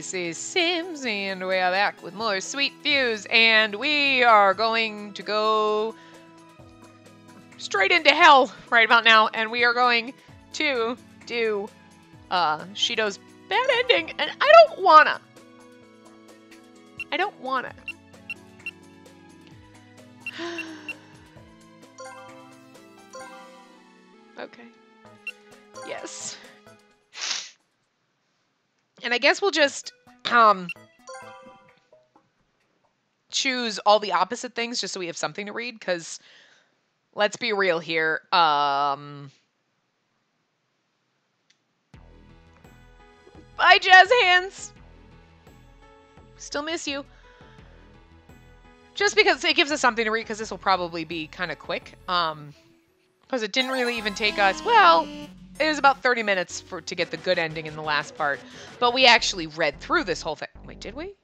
Spacey Sims, and we are back with more sweet views, and we are going to go straight into hell right about now, and we are going to do Shido's bad ending, and I don't wanna. Okay. Yes. And I guess we'll just choose all the opposite things just so we have something to read, because let's be real here. Bye, Jazz Hands. Still miss you. Just because it gives us something to read, because this will probably be kind of quick. Because it didn't really even take us, well, it was about 30 minutes to get the good ending in the last part. But we actually read through this whole thing. Wait, did we?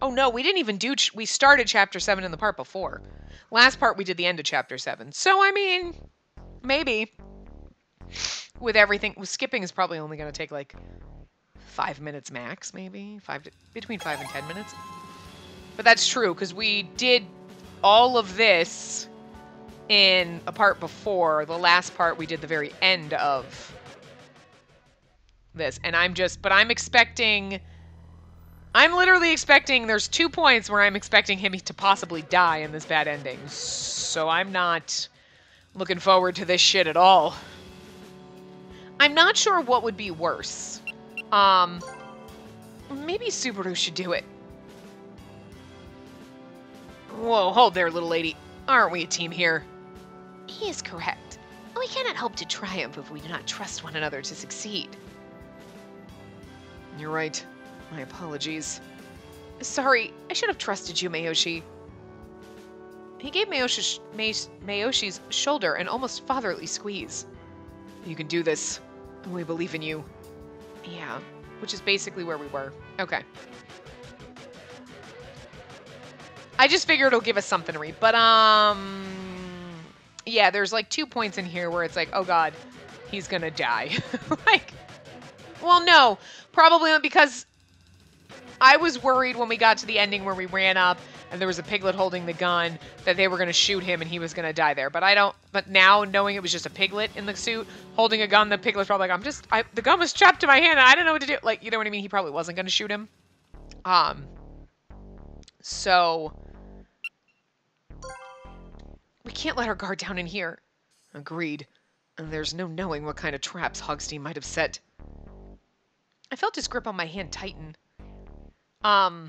Oh, no, we didn't even do... we started Chapter 7 in the part before. Last part, we did the end of Chapter 7. So, I mean, maybe. With everything... skipping is probably only going to take, like, 5 minutes max, maybe? Between 5 and 10 minutes. But that's true, because we did all of this in a part before. The last part we did the very end of this. And I'm literally expecting, there's 2 points where I'm expecting him to possibly die in this bad ending. So I'm not looking forward to this shit at all. I'm not sure what would be worse. Maybe Subaru should do it. Whoa, hold there, little lady. Aren't we a team here? He is correct. We cannot hope to triumph if we do not trust one another to succeed. You're right. My apologies. Sorry, I should have trusted you, Mayoshi. He gave Mayoshi's shoulder an almost fatherly squeeze. You can do this. We believe in you. Yeah, which is basically where we were. Okay. I just figured it'll give us something to read. But, yeah, there's like 2 points in here where it's like, oh god, he's gonna die. Like, well, no, probably not, because I was worried when we got to the ending where we ran up and there was a piglet holding the gun that they were gonna shoot him and he was gonna die there. But now, knowing it was just a piglet in the suit holding a gun, the piglet's probably like, the gun was trapped in my hand and I don't know what to do. Like, you know what I mean? He probably wasn't gonna shoot him. So... we can't let our guard down in here. Agreed. And there's no knowing what kind of traps Hogstein might have set. I felt his grip on my hand tighten. I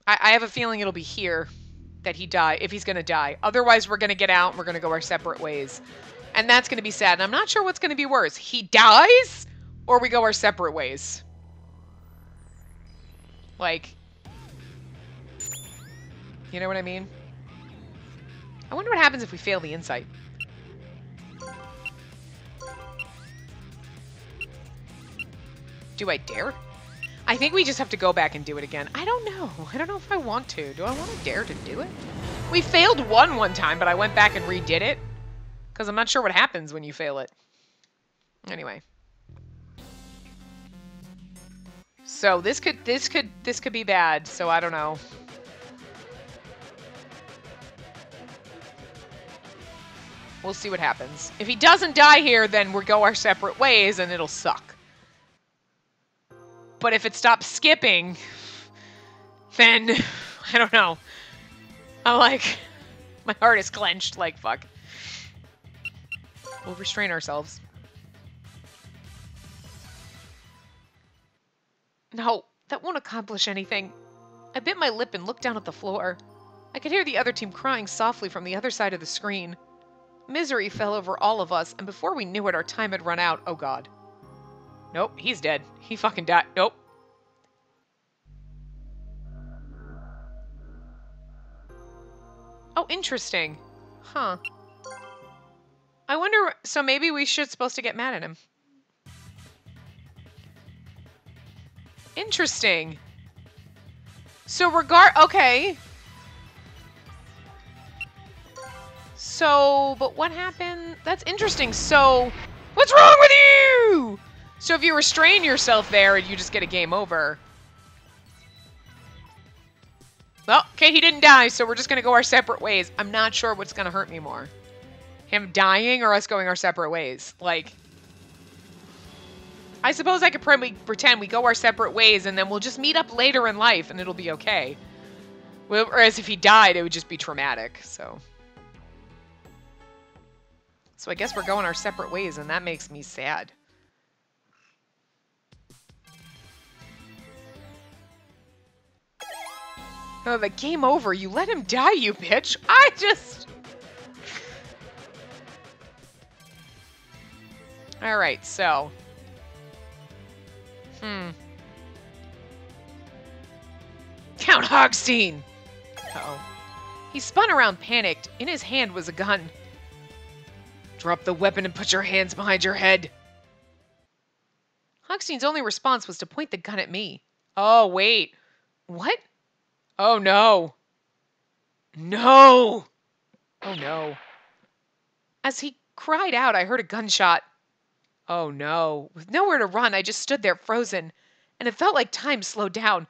have a feeling it'll be here that he if he's gonna die. Otherwise, we're gonna get out and we're gonna go our separate ways. And that's gonna be sad. And I'm not sure what's gonna be worse. He dies, or we go our separate ways. Like, you know what I mean? I wonder what happens if we fail the insight. Do I dare? I think we just have to go back and do it again. I don't know. I don't know if I want to. Do I want to dare to do it? We failed one time, but I went back and redid it. Because I'm not sure what happens when you fail it. Anyway. So this could be bad, so I don't know. We'll see what happens. If he doesn't die here, then we'll go our separate ways and it'll suck. But if it stops skipping, then, I don't know. I'm like, my heart is clenched, like, fuck. We'll restrain ourselves. No, that won't accomplish anything. I bit my lip and looked down at the floor. I could hear the other team crying softly from the other side of the screen. Misery fell over all of us, and before we knew it, our time had run out. Oh, God. Nope, he's dead. He fucking died. Nope. Oh, interesting. Huh. I wonder... so maybe we should supposed to get mad at him. Interesting. So okay. So, but what happened? That's interesting. So, what's wrong with you? So if you restrain yourself there, you just get a game over. Well, okay, he didn't die, so we're just going to go our separate ways. I'm not sure what's going to hurt me more. Him dying or us going our separate ways. Like, I suppose I could pretend we go our separate ways and then we'll just meet up later in life and it'll be okay. Whereas if he died, it would just be traumatic, so. So I guess we're going our separate ways and that makes me sad. Oh, the game over. You let him die, you bitch. I just... Alright, so... Count Hogstein! Uh-oh. He spun around, panicked. In his hand was a gun. Drop the weapon and put your hands behind your head. Hogstein's only response was to point the gun at me. Oh, wait. What? Oh, no. No! Oh, no. As he cried out, I heard a gunshot. Oh, no. With nowhere to run, I just stood there frozen, and it felt like time slowed down.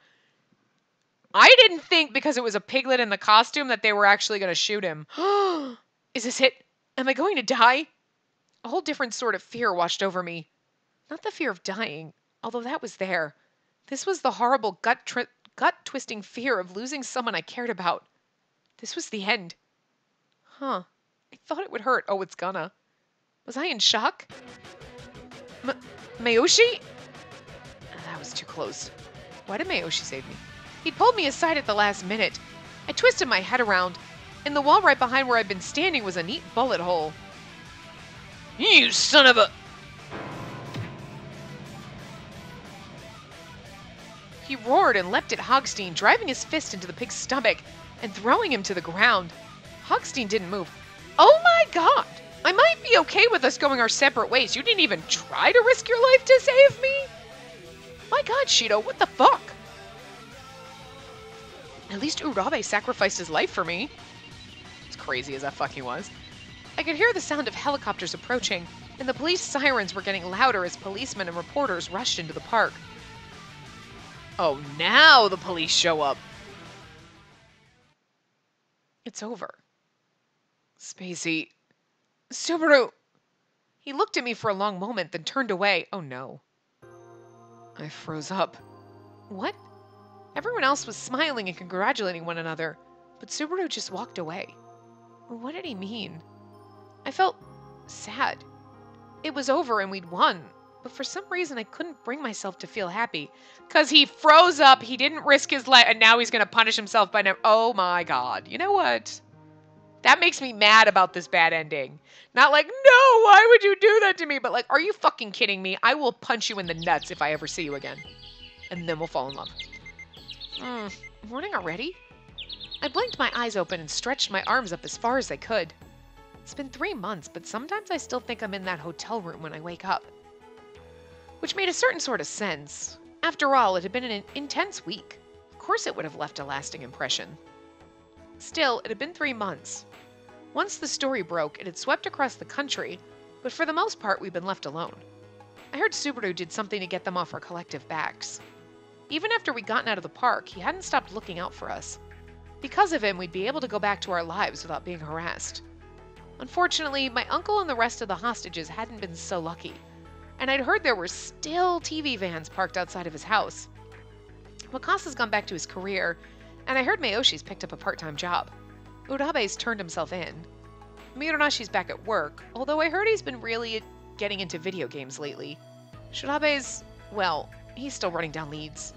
I didn't think because it was a piglet in the costume that they were actually going to shoot him. Is this it? Am I going to die? A whole different sort of fear washed over me. Not the fear of dying, although that was there. This was the horrible gut-twisting fear of losing someone I cared about. This was the end. Huh. I thought it would hurt. Oh, it's gonna. Was I in shock? Mayoshi? That was too close. Why did Mayoshi save me? He'd pulled me aside at the last minute. I twisted my head around. In the wall right behind where I'd been standing was a neat bullet hole. You son of a... He roared and leapt at Hogstein, driving his fist into the pig's stomach and throwing him to the ground. Hogstein didn't move. Oh my god! I might be okay with us going our separate ways. You didn't even try to risk your life to save me? My god, Shido, what the fuck? At least Urabe sacrificed his life for me. As crazy as that fucking was. I could hear the sound of helicopters approaching, and the police sirens were getting louder as policemen and reporters rushed into the park. Oh, now the police show up. It's over. Spacey. Subaru! He looked at me for a long moment, then turned away. Oh no. I froze up. What? Everyone else was smiling and congratulating one another, but Subaru just walked away. What did he mean? I felt sad. It was over and we'd won, but for some reason I couldn't bring myself to feel happy. Because he froze up, he didn't risk his life, and now he's going to punish himself by now. Oh my god. You know what? That makes me mad about this bad ending. Not like, no, why would you do that to me? But like, are you fucking kidding me? I will punch you in the nuts if I ever see you again. And then we'll fall in love. Morning already? I blinked my eyes open and stretched my arms up as far as I could. It's been 3 months, but sometimes I still think I'm in that hotel room when I wake up. Which made a certain sort of sense. After all, it had been an intense week. Of course it would have left a lasting impression. Still, it had been 3 months. Once the story broke, it had swept across the country, but for the most part, we'd been left alone. I heard Subaru did something to get them off our collective backs. Even after we'd gotten out of the park, he hadn't stopped looking out for us. Because of him, we'd be able to go back to our lives without being harassed. Unfortunately, my uncle and the rest of the hostages hadn't been so lucky, and I'd heard there were still TV vans parked outside of his house. Wakasa's gone back to his career, and I heard Mayoshi's picked up a part-time job. Urabe's turned himself in. Mironashi's back at work, although I heard he's been really getting into video games lately. Shirabe's, well, he's still running down leads.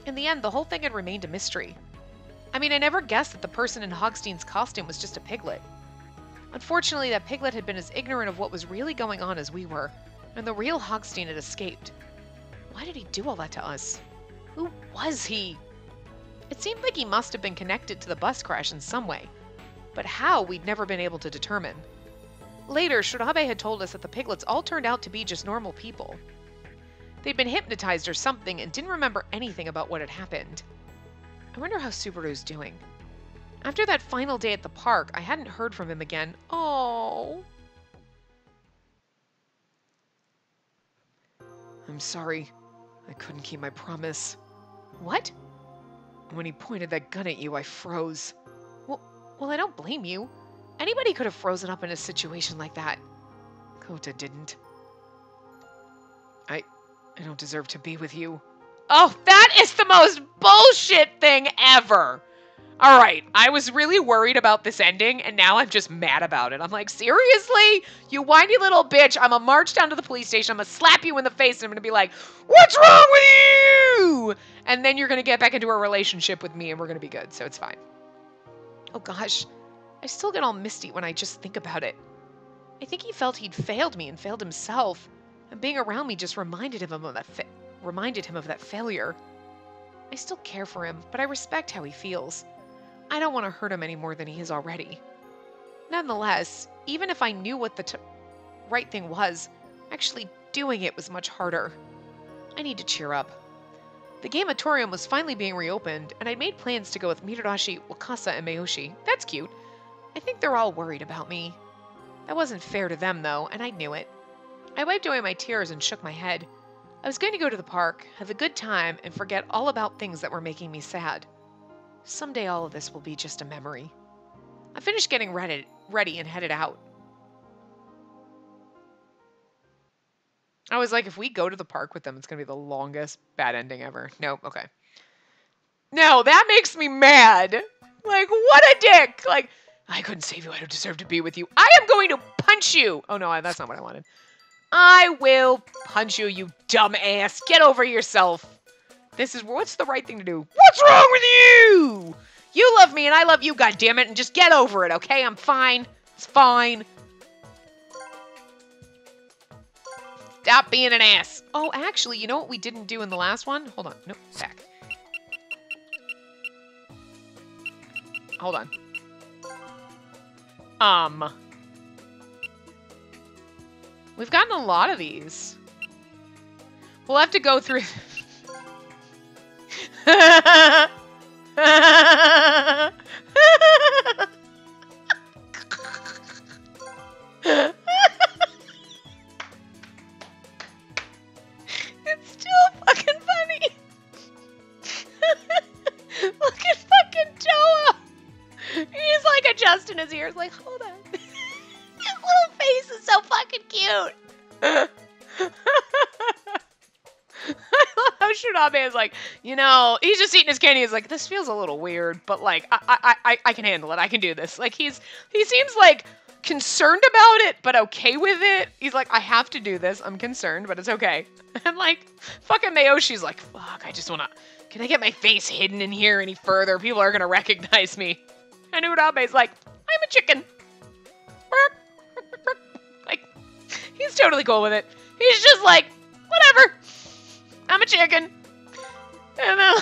In the end, the whole thing had remained a mystery. I mean, I never guessed that the person in Hogstein's costume was just a piglet. Unfortunately, that piglet had been as ignorant of what was really going on as we were, and the real Hogstein had escaped. Why did he do all that to us? Who was he? It seemed like he must have been connected to the bus crash in some way, but how we'd never been able to determine. Later, Shirabe had told us that the piglets all turned out to be just normal people. They'd been hypnotized or something and didn't remember anything about what had happened. I wonder how Subaru's doing. After that final day at the park, I hadn't heard from him again. Oh. I'm sorry. I couldn't keep my promise. What? When he pointed that gun at you, I froze. Well, I don't blame you. Anybody could have frozen up in a situation like that. Kota didn't. I don't deserve to be with you. Oh, that is the most bullshit thing ever. All right, I was really worried about this ending, and now I'm just mad about it. I'm like, seriously? You whiny little bitch. I'm going to march down to the police station. I'm going to slap you in the face, and I'm going to be like, what's wrong with you? And then you're going to get back into a relationship with me, and we're going to be good, so it's fine. Oh, gosh. I still get all misty when I just think about it. I think he felt he'd failed me and failed himself, and being around me just reminded him of that failure. I still care for him, but I respect how he feels. I don't want to hurt him any more than he is already. Nonetheless, even if I knew what the right thing was, actually doing it was much harder. I need to cheer up. The Gamatorium was finally being reopened, and I'd made plans to go with Mitarashi, Wakasa, and Mayoshi. That's cute. I think they're all worried about me. That wasn't fair to them, though, and I knew it. I wiped away my tears and shook my head. I was going to go to the park, have a good time, and forget all about things that were making me sad. Someday all of this will be just a memory. I finished getting ready and headed out. I was like, if we go to the park with them, it's going to be the longest bad ending ever. Nope, okay. No, that makes me mad. Like, what a dick. Like, I couldn't save you. I don't deserve to be with you. I am going to punch you. Oh, no, that's not what I wanted. I will punch you, you dumb ass. Get over yourself. What's the right thing to do? What's wrong with you? You love me and I love you, goddammit, and just get over it, okay? I'm fine. It's fine. Stop being an ass. Oh, actually, you know what we didn't do in the last one? Hold on. Nope, back. Hold on. We've gotten a lot of these. We'll have to go through... It's still fucking funny. Look at fucking Toa. He's like adjusting his ears like, hold on. His little face is so fucking cute. I love how Shunabe is like, you know, he's just eating his candy. He's like, this feels a little weird, but like, I can handle it. I can do this. Like, he seems like concerned about it, but okay with it. He's like, I have to do this. I'm concerned, but it's okay. And like, fucking Mayoshi's like, fuck, can I get my face hidden in here any further? People are gonna recognize me. And Urabe's like, I'm a chicken. Like, he's totally cool with it. He's just like, whatever. I'm a chicken. And then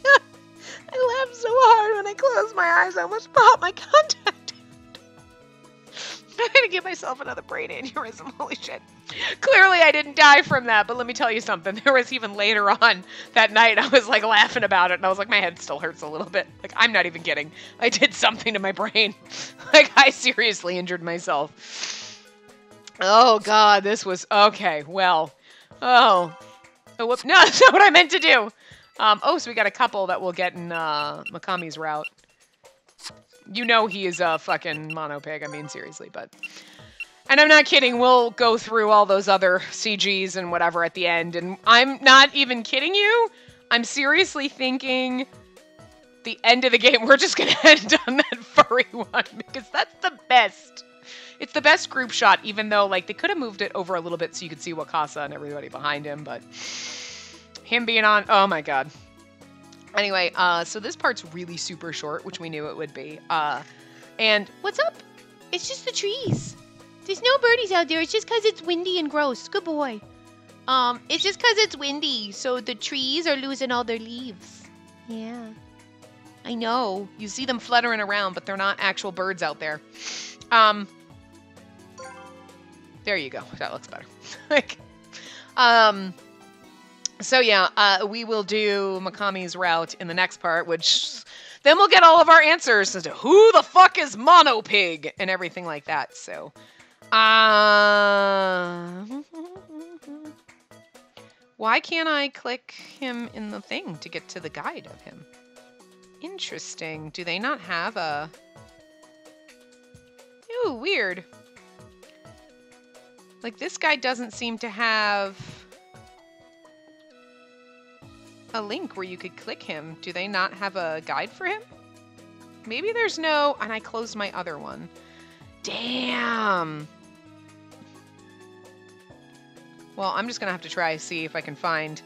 God, I laughed so hard when I closed my eyes. I almost popped my contact. I'm gonna give myself another brain aneurysm. Holy shit. Clearly I didn't die from that, but let me tell you something. There was even later on that night, I was like laughing about it, and I was like, my head still hurts a little bit. Like, I'm not even kidding. I did something to my brain. Like, I seriously injured myself. Oh, God, this was... Okay, well. Oh, whoops. No, that's not what I meant to do. Oh, so we got a couple that we'll get in Makami's route. You know he is a fucking monopig. I mean, seriously, but... And I'm not kidding, we'll go through all those other CGs and whatever at the end, and I'm not even kidding you. I'm seriously thinking the end of the game, we're just gonna end on that furry one, because that's the best. It's the best group shot, even though, like, they could have moved it over a little bit so you could see Wakasa and everybody behind him, but him being on, oh my god. Anyway, so this part's really super short, which we knew it would be. And what's up? It's just the trees. There's no birdies out there. It's just because it's windy and gross. Good boy. It's just because it's windy, so the trees are losing all their leaves. Yeah. I know. You see them fluttering around, but they're not actual birds out there. There you go. That looks better. Like, so yeah, we will do Makami's route in the next part, which then we'll get all of our answers as to who the fuck is Monopig and everything like that. So, Why can't I click him in the thing to get to the guide of him? Interesting. Do they not have a... Ooh, weird. Like, this guy doesn't seem to have a link where you could click him. Do they not have a guide for him? Maybe there's no... And I closed my other one. Damn. Well, I'm just going to have to try see if I can find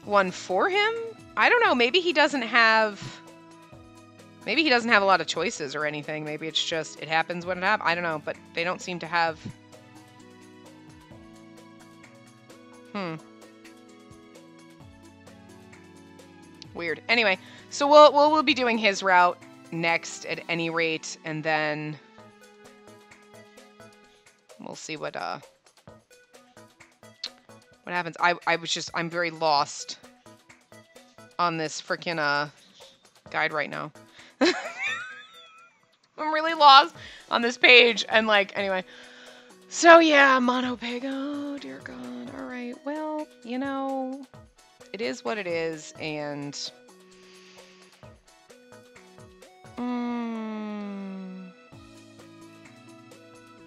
one for him. I don't know. Maybe he doesn't have... Maybe he doesn't have a lot of choices or anything. Maybe it's just, it happens when it happens. I don't know, but they don't seem to have... Weird. Anyway, so we'll be doing his route next at any rate, and then we'll see what happens. I'm very lost on this freaking guide right now. I'm really lost on this page, and like, anyway. So yeah, Monopig. Oh dear God. All right. Well, you know, it is what it is, and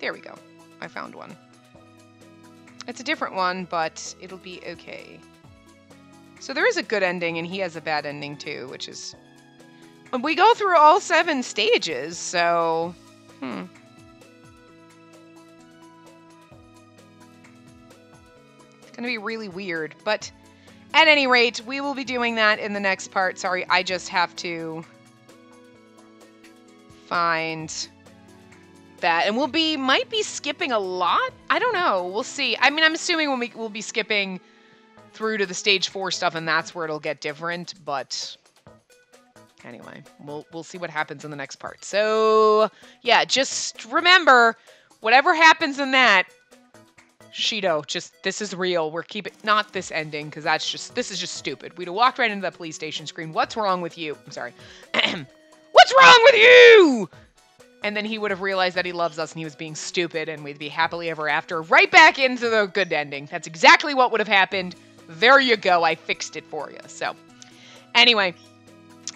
there we go. I found one. It's a different one, but it'll be okay. So there is a good ending, and he has a bad ending too, which is... We go through all 7 stages, so... It's gonna be really weird, but at any rate, we will be doing that in the next part. Sorry, I just have to find that, and might be skipping a lot. I don't know. We'll see. I mean, I'm assuming we'll be skipping through to the stage 4 stuff, and that's where it'll get different. But anyway, we'll see what happens in the next part. So yeah, just remember, whatever happens in that, Shido, this is real. We're keeping not this ending, because this is just stupid. We'd have walked right into that police station screen. What's wrong with you? I'm sorry. What's wrong with you? And then he would have realized that he loves us and he was being stupid, and we'd be happily ever after. Right back into the good ending. That's exactly what would have happened. There you go. I fixed it for you. So, anyway,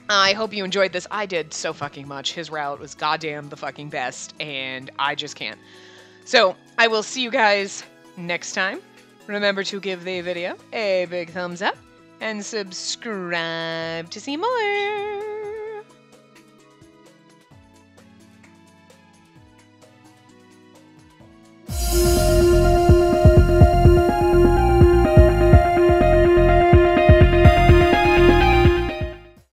I hope you enjoyed this. I did so fucking much. His route was goddamn the fucking best, and I just can't. So, I will see you guys next time. Remember to give the video a big thumbs up and subscribe to see more.